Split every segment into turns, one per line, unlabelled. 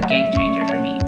game changer for me.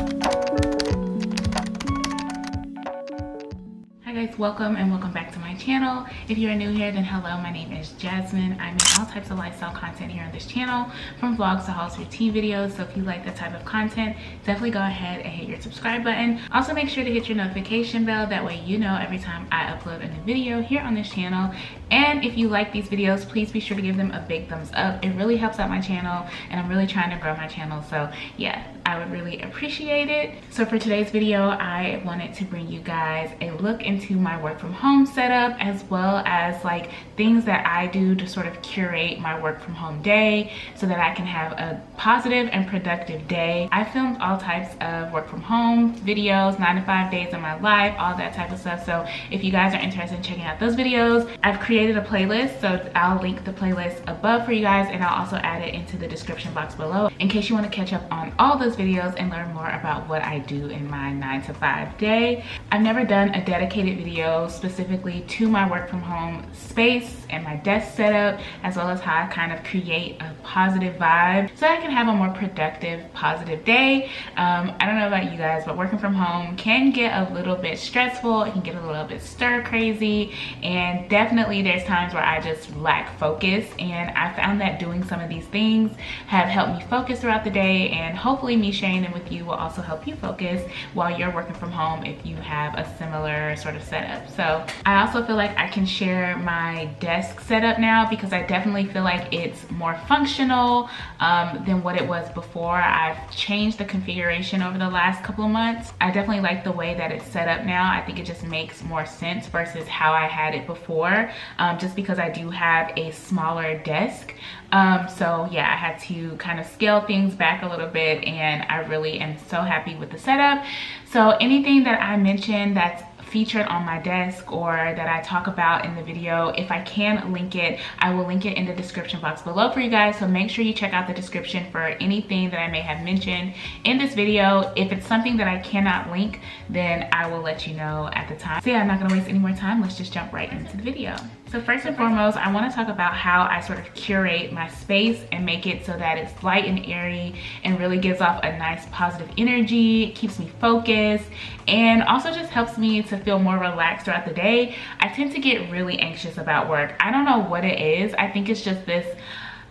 Hi guys, welcome back to my channel. If you are new here, then hello, my name is Jasmine. I make all types of lifestyle content here on this channel, from vlogs to hauls, routine videos. So if you like that type of content, definitely go ahead and hit your subscribe button. Also make sure to hit your notification bell, that way you know every time I upload a new video here on this channel. And if you like these videos, please be sure to give them a big thumbs up. It really helps out my channel, and I'm really trying to grow my channel, so yeah, I would really appreciate it. So for today's video, I wanted to bring you guys a look into my work from home setup, as well as like things that I do to sort of curate my work from home day so that I can have a positive and productive day. I filmed all types of work from home videos, 9 to 5 days of my life, all that type of stuff. So if you guys are interested in checking out those videos, I've created a playlist, so I'll link the playlist above for you guys, and I'll also add it into the description box below in case you want to catch up on all those videos and learn more about what I do in my 9 to 5 day. I've never done a dedicated video specifically to my work from home space and my desk setup, as well as how I kind of create a positive vibe so I can have a more productive, positive day. I don't know about you guys, but working from home can get a little bit stressful. It can get a little bit stir crazy, and definitely there's times where I just lack focus, and I found that doing some of these things have helped me focus throughout the day, and hopefully me sharing them with you will also help you focus while you're working from home if you have a similar sort of setup. So I also feel like I can share my desk setup now, because I definitely feel like it's more functional than what it was before. I've changed the configuration over the last couple of months. I definitely like the way that it's set up now. I think it just makes more sense versus how I had it before, just because I do have a smaller desk. So yeah, I had to kind of scale things back a little bit, and I really am so happy with the setup. So anything that I mentioned that's featured on my desk or that I talk about in the video, if I can link it, I will link it in the description box below for you guys. So make sure you check out the description for anything that I may have mentioned in this video. If it's something that I cannot link, then I will let you know at the time. So yeah, I'm not gonna waste any more time. Let's just jump right into the video. So first and foremost, I want to talk about how I sort of curate my space and make it so that it's light and airy and really gives off a nice positive energy. It keeps me focused and also just helps me to feel more relaxed throughout the day. I tend to get really anxious about work. I don't know what it is. I think it's just this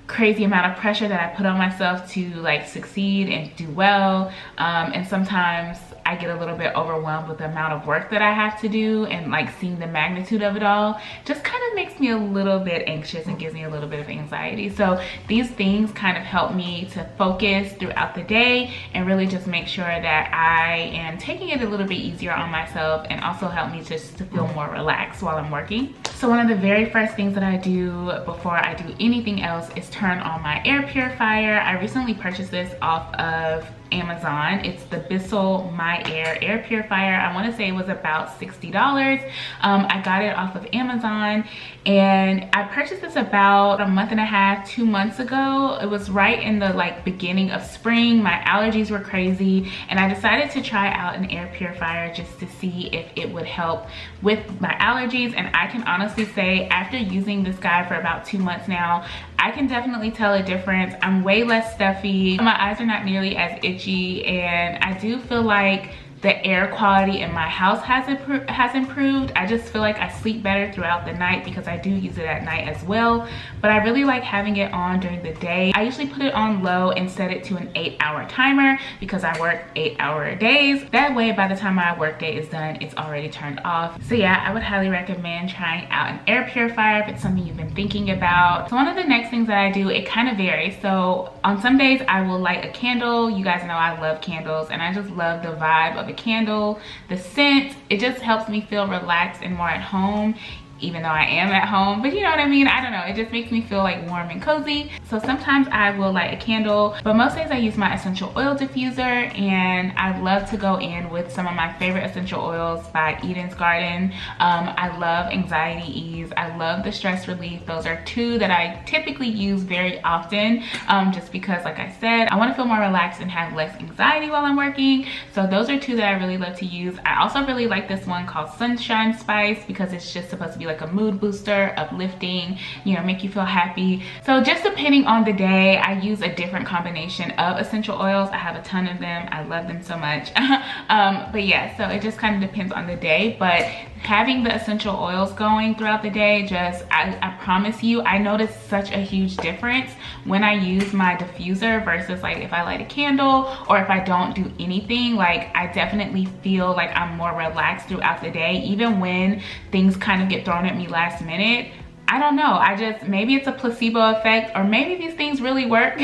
crazy amount of pressure that I put on myself to like succeed and do well, and sometimes I get a little bit overwhelmed with the amount of work that I have to do, and like seeing the magnitude of it all just kind of makes me a little bit anxious and gives me a little bit of anxiety. So these things kind of help me to focus throughout the day and really just make sure that I am taking it a little bit easier on myself, and also help me just to feel more relaxed while I'm working. So one of the very first things that I do before I do anything else is turn on my air purifier. I recently purchased this off of Amazon. It's the Bissell My Air purifier. I want to say it was about $60. I got it off of Amazon, and I purchased this about a month and a half, 2 months ago. It was right in the like beginning of spring. My allergies were crazy, and I decided to try out an air purifier just to see if it would help with my allergies. And I can honestly say, after using this guy for about 2 months now, I can definitely tell a difference. I'm way less stuffy. My eyes are not nearly as itchy, and I do feel like the air quality in my house has improved. I just feel like I sleep better throughout the night because I do use it at night as well. But I really like having it on during the day. I usually put it on low and set it to an 8-hour timer because I work 8-hour days. That way, by the time my work day is done, it's already turned off. So yeah, I would highly recommend trying out an air purifier if it's something you've been thinking about. So one of the next things that I do, it kind of varies. So on some days I will light a candle. You guys know I love candles, and I just love the vibe of a candle, the scent. It just helps me feel relaxed and more at home, even though I am at home, but you know what I mean? I don't know, it just makes me feel like warm and cozy. So sometimes I will light a candle, but most days I use my essential oil diffuser, and I love to go in with some of my favorite essential oils by Eden's Garden. I love Anxiety Ease, I love the Stress Relief. Those are two that I typically use very often, just because, like I said, I want to feel more relaxed and have less anxiety while I'm working. So those are two that I really love to use. I also really like this one called Sunshine Spice because it's just supposed to be like a mood booster, uplifting, you know, make you feel happy. So just depending on the day, I use a different combination of essential oils. I have a ton of them. I love them so much. But yeah, so it just kind of depends on the day. But having the essential oils going throughout the day, just I promise you, I notice such a huge difference when I use my diffuser versus like if I light a candle or if I don't do anything. Like I definitely feel like I'm more relaxed throughout the day, even when things kind of get thrown at me last minute. I don't know, I just, maybe it's a placebo effect, or maybe these things really work.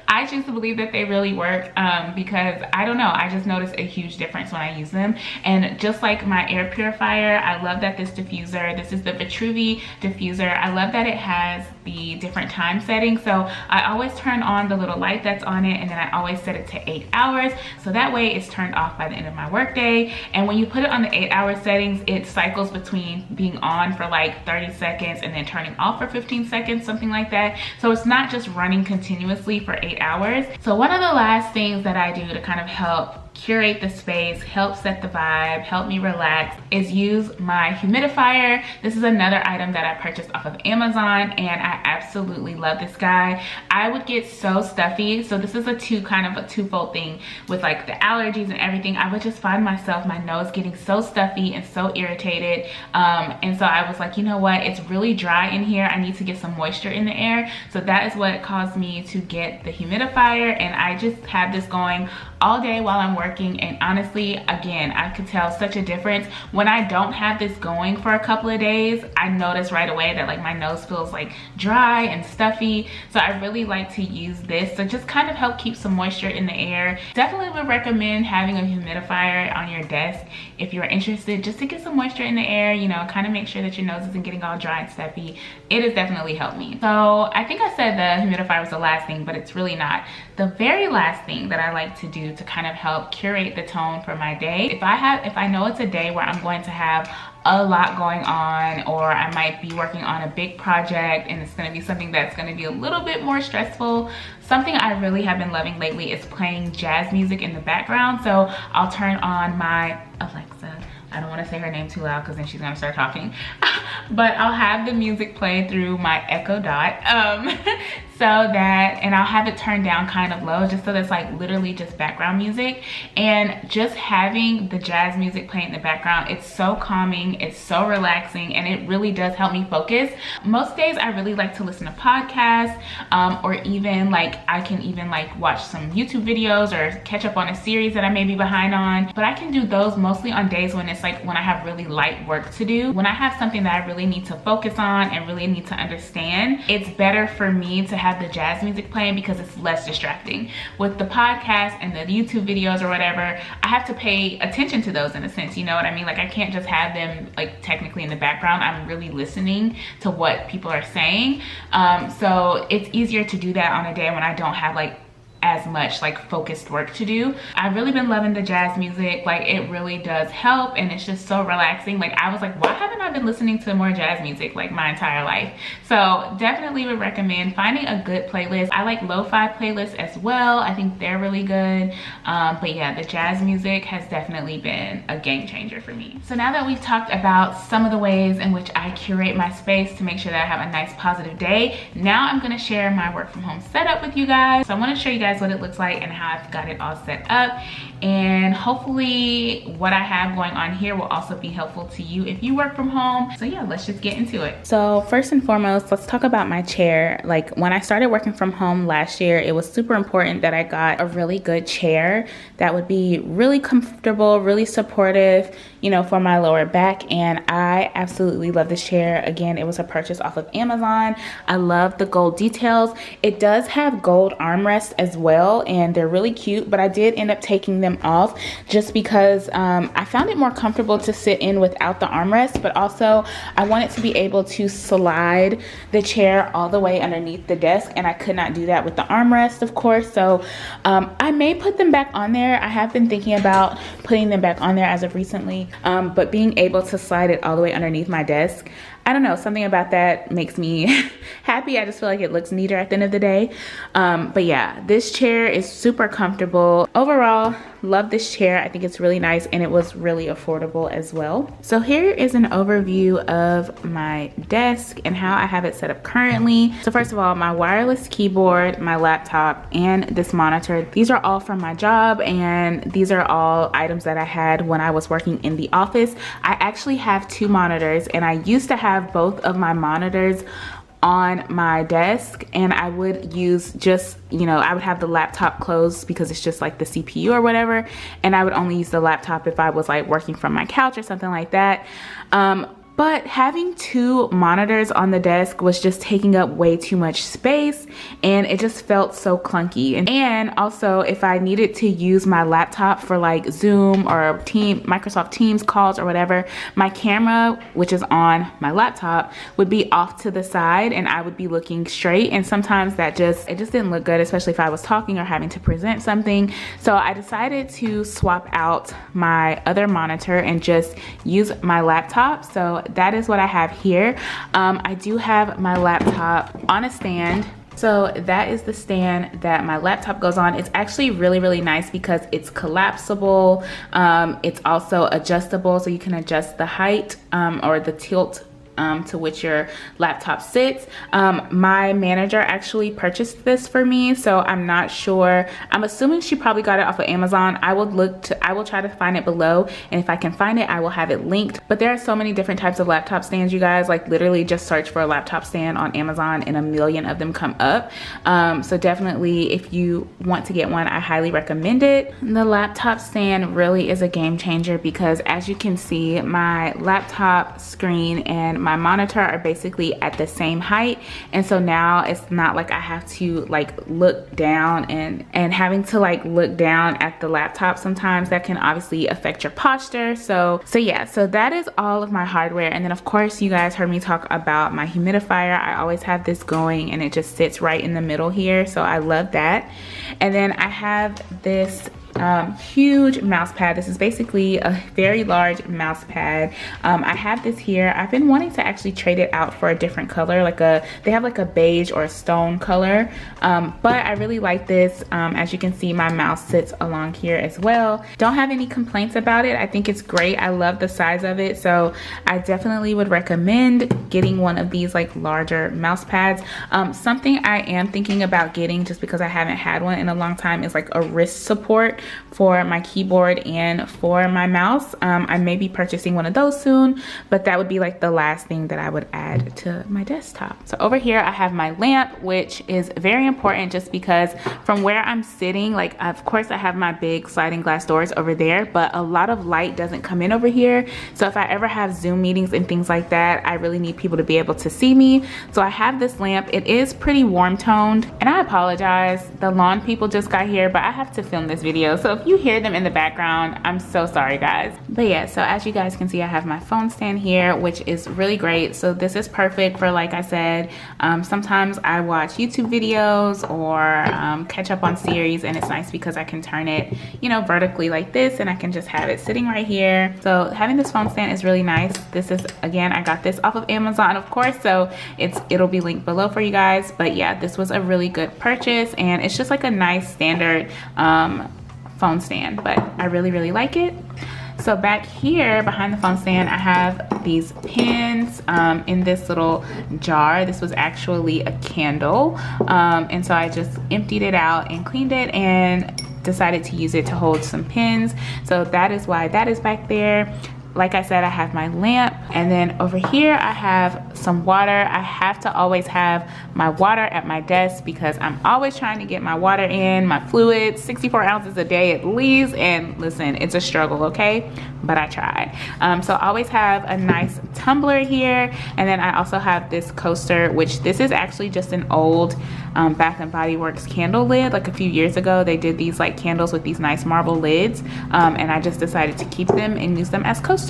I choose to believe that they really work because I don't know, I just notice a huge difference when I use them. And just like my air purifier, I love that this diffuser, this is the Vitruvi diffuser, I love that it has the different time settings. So I always turn on the little light that's on it, and then I always set it to 8 hours. So that way it's turned off by the end of my workday. And when you put it on the 8-hour settings, it cycles between being on for like 30 seconds and then turning off for 15 seconds, something like that. So it's not just running continuously for 8 hours. So one of the last things that I do to kind of help curate the space, help set the vibe, help me relax, is use my humidifier. This is another item that I purchased off of Amazon, and I absolutely love this guy. I would get so stuffy, so this is a twofold thing with like the allergies and everything. I would just find myself, my nose getting so stuffy and so irritated, and so I was like, you know what, it's really dry in here, I need to get some moisture in the air. So that is what caused me to get the humidifier, and I just have this going all day while I'm working. And honestly, again, I could tell such a difference when I don't have this going for a couple of days. I notice right away that like my nose feels like dry and stuffy. So I really like to use this to just kind of help keep some moisture in the air. Definitely would recommend having a humidifier on your desk if you're interested, just to get some moisture in the air, you know, kind of make sure that your nose isn't getting all dry and stuffy. It has definitely helped me. So I think I said the humidifier was the last thing, but it's really not. The very last thing that I like to do to kind of help curate the tone for my day, if I know it's a day where I'm going to have a lot going on, or I might be working on a big project and it's going to be something that's going to be a little bit more stressful, something I really have been loving lately is playing jazz music in the background. So I'll turn on my Alexa. I don't want to say her name too loud because then she's gonna start talking. But I'll have the music play through my Echo Dot, and I'll have it turned down kind of low, just so that's like literally just background music. And just having the jazz music playing in the background, it's so calming, it's so relaxing, and it really does help me focus. Most days I really like to listen to podcasts, or even like I can even like watch some YouTube videos or catch up on a series that I may be behind on. But I can do those mostly on days when it's like when I have really light work to do. When I have something that I really need to focus on and really need to understand, it's better for me to have the jazz music playing because it's less distracting. With the podcast and the YouTube videos or whatever, I have to pay attention to those in a sense, you know what I mean? Like I can't just have them like technically in the background. I'm really listening to what people are saying. So it's easier to do that on a day when I don't have like as much like focused work to do. I've really been loving the jazz music. Like it really does help, and it's just so relaxing. Like I was like, why haven't I been listening to more jazz music like my entire life? So definitely would recommend finding a good playlist. I like lo-fi playlists as well. I think they're really good. But yeah, the jazz music has definitely been a game changer for me. So now that we've talked about some of the ways in which I curate my space to make sure that I have a nice positive day, now I'm gonna share my work from home setup with you guys. So I wanna show you guys what it looks like and how I've got it all set up, and hopefully what I have going on here will also be helpful to you if you work from home. So yeah, let's just get into it. So first and foremost, let's talk about my chair. Like when I started working from home last year, it was super important that I got a really good chair that would be really comfortable, really supportive, you know, for my lower back. And I absolutely love this chair. Again, it was a purchase off of Amazon. I love the gold details. It does have gold armrests as well, and they're really cute, but I did end up taking them off just because I found it more comfortable to sit in without the armrest, but also I wanted to be able to slide the chair all the way underneath the desk, and I could not do that with the armrest, of course. So I may put them back on there. I have been thinking about putting them back on there as of recently, but being able to slide it all the way underneath my desk, I don't know, something about that makes me happy. I just feel like it looks neater at the end of the day. But yeah, this chair is super comfortable. Overall, love this chair. I think it's really nice, and it was really affordable as well. So here is an overview of my desk and how I have it set up currently. So first of all, my wireless keyboard, my laptop, and this monitor, these are all from my job, and these are all items that I had when I was working in the office. I actually have 2 monitors, and I used to have both of my monitors on my desk, and I would use just, you know, I would have the laptop closed because it's just like the CPU or whatever, and I would only use the laptop if I was like working from my couch or something like that. But having 2 monitors on the desk was just taking up way too much space, and it just felt so clunky. And also, if I needed to use my laptop for like Zoom or Microsoft Teams calls or whatever, my camera, which is on my laptop, would be off to the side and I would be looking straight. And sometimes it just didn't look good, especially if I was talking or having to present something. So I decided to swap out my other monitor and just use my laptop. So that is what I have here. I do have my laptop on a stand. So that is the stand that my laptop goes on. It's actually really, really nice because it's collapsible. It's also adjustable, so you can adjust the height or the tilt to which your laptop sits. My manager actually purchased this for me, so I'm not sure. I'm assuming she probably got it off of Amazon. I will try to find it below, and if I can find it, I will have it linked. But there are so many different types of laptop stands, you guys. Like literally just search for a laptop stand on Amazon and a million of them come up. So definitely, if you want to get one, I highly recommend it. The laptop stand really is a game changer because, as you can see, my laptop screen and my monitor are basically at the same height, and so now it's not like I have to like look down, and having to like look down at the laptop sometimes that can obviously affect your posture. So yeah, so that is all of my hardware. And then of course, you guys heard me talk about my humidifier. I always have this going, and it just sits right in the middle here, so I love that. And then I have this huge mouse pad. This is basically a very large mouse pad. I have this here. I've been wanting to actually trade it out for a different color, they have like a beige or a stone color, but I really like this. As you can see, my mouse sits along here as well. Don't have any complaints about it. I think it's great. I love the size of it, so I definitely would recommend getting one of these like larger mouse pads. Something I am thinking about getting, just because I haven't had one in a long time, is like a wrist support for my keyboard and for my mouse. I may be purchasing one of those soon, but that would be like the last thing that I would add to my desktop. So over here I have my lamp, which is very important just because from where I'm sitting, like of course I have my big sliding glass doors over there, but a lot of light doesn't come in over here. So if I ever have Zoom meetings and things like that, I really need people to be able to see me. So I have this lamp. It is pretty warm toned, and I apologize, the lawn people just got here, but I have to film this video, so if you hear them in the background, I'm so sorry guys. But yeah, so as you guys can see, I have my phone stand here, which is really great. So this is perfect for, like I said, sometimes I watch YouTube videos or catch up on series, and it's nice because I can turn it, you know, vertically like this, and I can just have it sitting right here. So having this phone stand is really nice. This is, again, I got this off of Amazon, of course, so it'll be linked below for you guys. But yeah, this was a really good purchase, and it's just like a nice standard phone stand, but I really, really like it. So back here behind the phone stand, I have these pins in this little jar. This was actually a candle, and so I just emptied it out and cleaned it and decided to use it to hold some pins. So that is why that is back there. Like I said, I have my lamp, and then over here I have some water. I have to always have my water at my desk because I'm always trying to get my water in, my fluids, 64 ounces a day at least. And listen, it's a struggle, okay? But I try. So I always have a nice tumbler here. And then I also have this coaster, which this is actually just an old Bath and Body Works candle lid. Like a few years ago, they did these like candles with these nice marble lids. And I just decided to keep them and use them as coasters.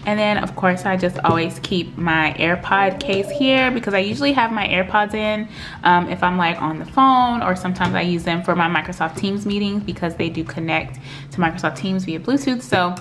And then of course I just always keep my AirPod case here because I usually have my AirPods in if I'm like on the phone, or sometimes I use them for my Microsoft Teams meetings because they do connect to Microsoft Teams via Bluetooth. So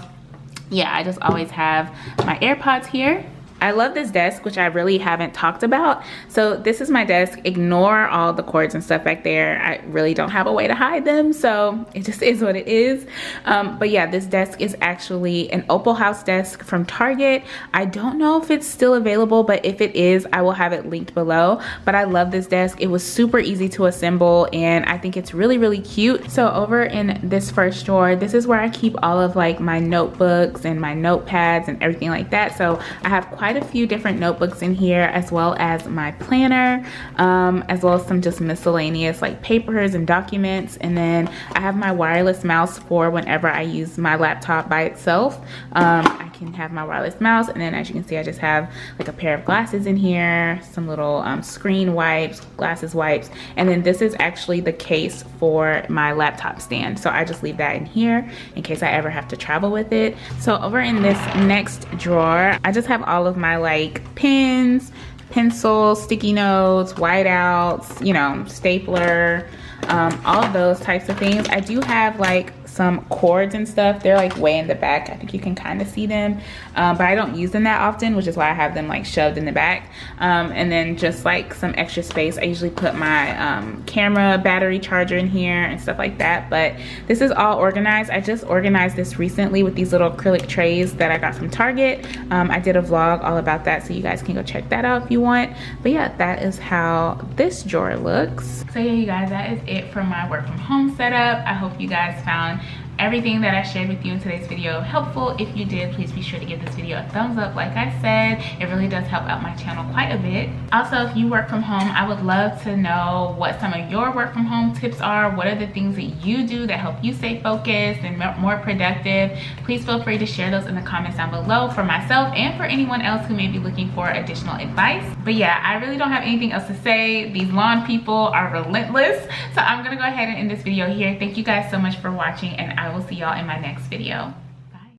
yeah, I just always have my AirPods here. I love this desk, which I really haven't talked about. So this is my desk. Ignore all the cords and stuff back there. I really don't have a way to hide them, so it just is what it is. But yeah, this desk is actually an Opal House desk from Target. I don't know if it's still available, but if it is, I will have it linked below. But I love this desk. It was super easy to assemble, and I think it's really, really cute. So over in this first drawer, this is where I keep all of like my notebooks and my notepads and everything like that. So I have quite a few different notebooks in here, as well as my planner, as well as some just miscellaneous like papers and documents. And then I have my wireless mouse for whenever I use my laptop by itself. I can have my wireless mouse, and then as you can see, I just have like a pair of glasses in here, some little screen wipes, glasses wipes, and then this is actually the case for my laptop stand. So I just leave that in here in case I ever have to travel with it. So over in this next drawer, I just have all of my like pens, pencils, sticky notes, whiteouts, you know, stapler, all of those types of things. I do have like some cords and stuff. They're like way in the back. I think you can kind of see them, but I don't use them that often, which is why I have them like shoved in the back. And then just like some extra space, I usually put my camera battery charger in here and stuff like that. But this is all organized. I just organized this recently with these little acrylic trays that I got from Target. I did a vlog all about that, so you guys can go check that out if you want. But yeah, that is how this drawer looks. So yeah, you guys, that is it for my work from home setup. I hope you guys found everything that I shared with you in today's video helpful. If you did, please be sure to give this video a thumbs up. Like I said, it really does help out my channel quite a bit. Also, if you work from home, I would love to know what some of your work from home tips are. What are the things that you do that help you stay focused and more productive? Please feel free to share those in the comments down below for myself and for anyone else who may be looking for additional advice. But yeah, I really don't have anything else to say. These lawn people are relentless. So I'm gonna go ahead and end this video here. Thank you guys so much for watching, and I will see y'all in my next video.